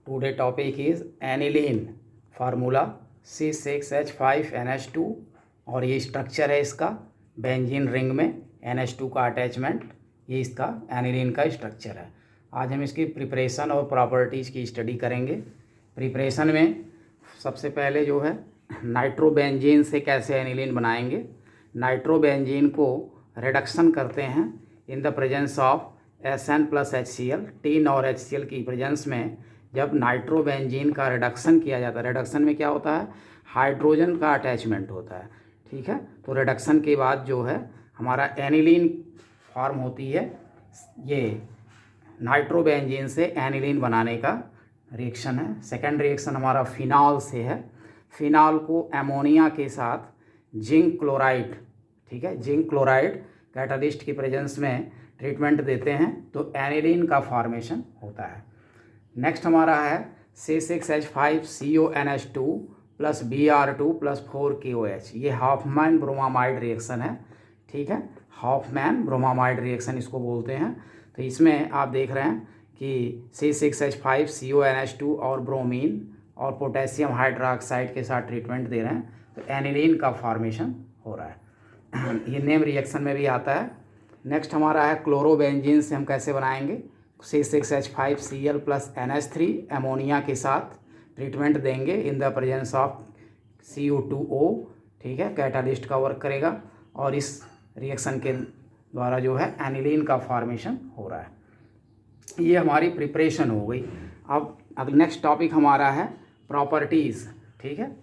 Today topic is aniline formula C6H5NH2 और ये structure है इसका बेंजीन रिंग में NH2 का अटैचमेंट, ये इसका एनिलीन का स्ट्रक्चर है। आज हम इसकी प्रिपरेशन और प्रॉपर्टीज़ की स्टडी करेंगे। प्रिपरेशन में सबसे पहले जो है नाइट्रोबेंजीन से कैसे एनिलीन बनाएंगे। नाइट्रोबेंजीन को रिडक्शन करते हैं in the presence of SN+HCl, tin और HCl की प्रेजेंस में जब नाइट्रोबेंजीन का रिडक्शन किया जाता है। रिडक्शन में क्या होता है, हाइड्रोजन का अटैचमेंट होता है, ठीक है। तो रिडक्शन के बाद जो है हमारा एनिलीन फॉर्म होती है। ये नाइट्रोबेंजीन से एनिलीन बनाने का रिएक्शन है। सेकेंड रिएक्शन हमारा फिनॉल से है। फिनॉल को अमोनिया के साथ जिंक क्लोराइड, ठीक है, जिंक क्लोराइड कैटालिस्ट की प्रेजेंस में ट्रीटमेंट देते हैं तो एनिलीन का फॉर्मेशन होता है। नेक्स्ट हमारा है C6H5CONH2 + Br2 + 4KOH। ये हॉफमैन ब्रोमामाइड रिएक्शन है, ठीक है। हॉफमैन ब्रोमामाइड रिएक्शन इसको बोलते हैं। तो इसमें आप देख रहे हैं कि C6H5CONH2 और ब्रोमीन और पोटेशियम हाइड्रोक्साइड के साथ ट्रीटमेंट दे रहे हैं तो एनिलीन का फॉर्मेशन हो रहा है। ये नेम रिएक्शन में भी आता है। नेक्स्ट हमारा है क्लोरोबेंजीन से हम कैसे बनाएंगे। C6H5Cl + NH3 अमोनिया के साथ ट्रीटमेंट देंगे in the presence of CO2O, ठीक है, कैटालिस्ट का वर्क करेगा और इस रिएक्शन के द्वारा जो है एनिलीन का फॉर्मेशन हो रहा है। ये हमारी प्रिपरेशन हो गई। अब नेक्स्ट टॉपिक हमारा है प्रॉपर्टीज़, ठीक है,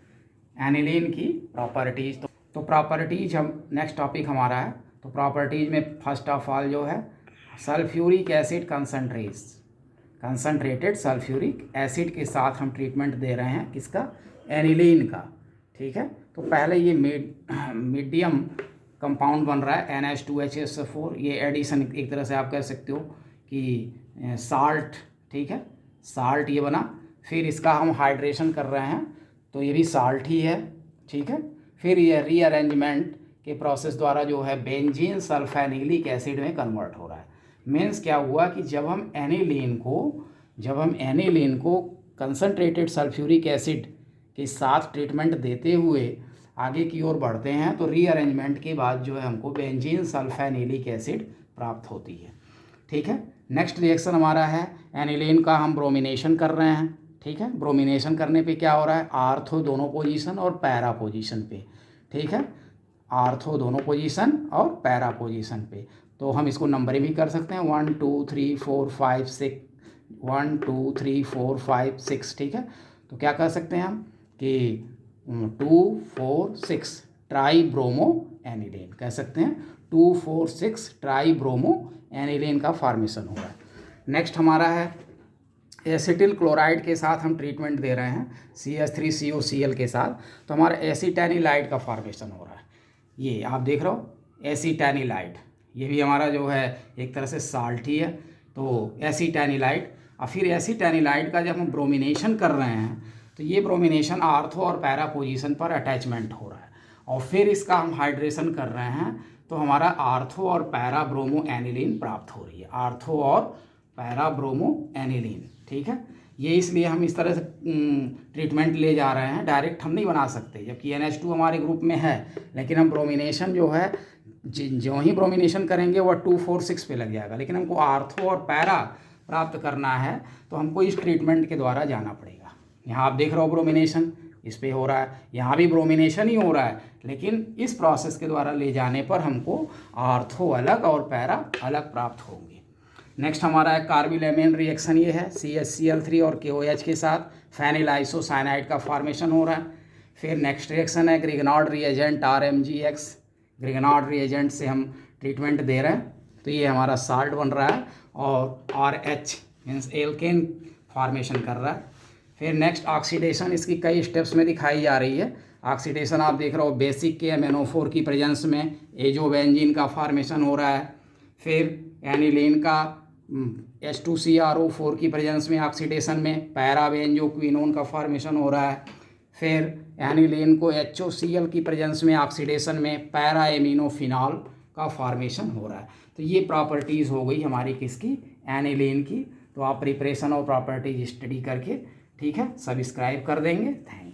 एनिलीन की प्रॉपर्टीज़। तो प्रॉपर्टीज हम नेक्स्ट टॉपिक हमारा है। तो प्रॉपर्टीज में फर्स्ट ऑफ ऑल जो है sulphuric acid concentrated sulphuric acid के साथ हम ट्रीटमेंट दे रहे हैं किसका, एनिलीन का, ठीक है। तो पहले ये मीडियम कंपाउंड बन रहा है NH2HSO4। ये एडिशन एक तरह से आप कह सकते हो कि साल्ट, ठीक है, साल्ट ये बना। फिर इसका हम हाइड्रेशन कर रहे हैं तो ये भी साल्ट ही है, ठीक है। फिर ये रीअरेंजमेंट के प्रोसेस द्वारा जो है बेंजीन सल्फेनिलिक एसिड में कन्वर्ट हो रहा है। मीन्स क्या हुआ कि जब हम एनिलीन को कंसनट्रेटेड सल्फ्यूरिक एसिड के साथ ट्रीटमेंट देते हुए आगे की ओर बढ़ते हैं तो रीअरेंजमेंट के बाद जो है हमको बेंजीन सल्फेनिलिक एसिड प्राप्त होती है, ठीक है। नेक्स्ट रिएक्शन हमारा है एनिलीन का हम ब्रोमिनेशन कर रहे हैं, ठीक है। ब्रोमिनेशन करने पे क्या हो रहा है, आर्थो दोनों पोजीशन और पैरा पोजीशन पे, ठीक है, आर्थो दोनों पोजीशन और पैरा पोजीशन पे। तो हम इसको नंबरिंग भी कर सकते हैं 1 2 3 4 5 6, 1 2 3 4 5 6, ठीक है। तो क्या कर सकते हैं हम कि 2 4 6 ट्राई ब्रोमो एनिलीन कह सकते हैं। 2 4 6 ट्राई ब्रोमो एनिलीन का फॉर्मेशन हो रहा है। नेक्स्ट हमारा है एसिटिल क्लोराइड के साथ हम ट्रीटमेंट दे रहे हैं CH3COCl के साथ, तो हमारा एसिटैनिलाइड का फॉर्मेशन हो रहा है। ये आप देख रहे हो एसिटैनिलाइड, ये भी हमारा जो है एक तरह से साल्ट ही है। तो एसिटैनिलाइड और फिर एसिटैनिलाइड का जब हम ब्रोमिनेशन कर रहे हैं तो ये ब्रोमिनेशन आर्थो और पैरा पोजीशन पर अटैचमेंट हो रहा है और फिर इसका हम हाइड्रेशन कर रहे हैं तो हमारा आर्थो और पैरा ब्रोमो एनिलीन प्राप्त हो रही है, आर्थो और पैरा ब्रोमो एनिलीन, ठीक है। ये इसलिए हम इस तरह से ट्रीटमेंट ले जा रहे हैं, डायरेक्ट हम नहीं बना सकते जबकि NH2 हमारे ग्रुप में है, लेकिन हम ब्रोमिनेशन जो है जो ही ब्रोमिनेशन करेंगे वह 2 4 6 पे लग जाएगा, लेकिन हमको आर्थो और पैरा प्राप्त करना है तो हमको इस ट्रीटमेंट के द्वारा जाना पड़ेगा। यहाँ आप देख रहे हो ब्रोमिनेशन इस पे हो रहा है, यहाँ भी ब्रोमिनेशन ही हो रहा है, लेकिन इस प्रोसेस के द्वारा ले जाने पर हमको आर्थो अलग और पैरा अलग प्राप्त होंगे। नेक्स्ट हमारा है कार्बिलेमेन रिएक्शन, ये है CHCl3 और KOH के साथ फेनिल आइसोसाइनाइड का फॉर्मेशन हो रहा है। फिर नेक्स्ट रिएक्शन है Grignard reagent RMgX, Grignard reagent से हम ट्रीटमेंट दे रहे हैं तो ये हमारा साल्ट बन रहा है और RH मीन्स एल्केन फॉर्मेशन कर रहा है। फिर नेक्स्ट ऑक्सीडेशन इसकी कई स्टेप्स में दिखाई जा रही है। ऑक्सीडेशन आप देख रहे हो बेसिक के MnO4 की प्रेजेंस में एजोबेंजीन का फॉर्मेशन हो रहा है। फिर एनिलीन का H2CrO4 की प्रेजेंस में ऑक्सीडेशन में पैराबेंजोक्विनोन का फॉर्मेशन हो रहा है। फिर एनिलीन को HOCl की प्रेजेंस में ऑक्सीडेशन में पैरा एमिनोफिनॉल का फॉर्मेशन हो रहा है। तो ये प्रॉपर्टीज़ हो गई हमारी किसकी, एनिलीन की। तो आप प्रिपरेशन और प्रॉपर्टीज स्टडी करके ठीक है सब्सक्राइब कर देंगे। थैंक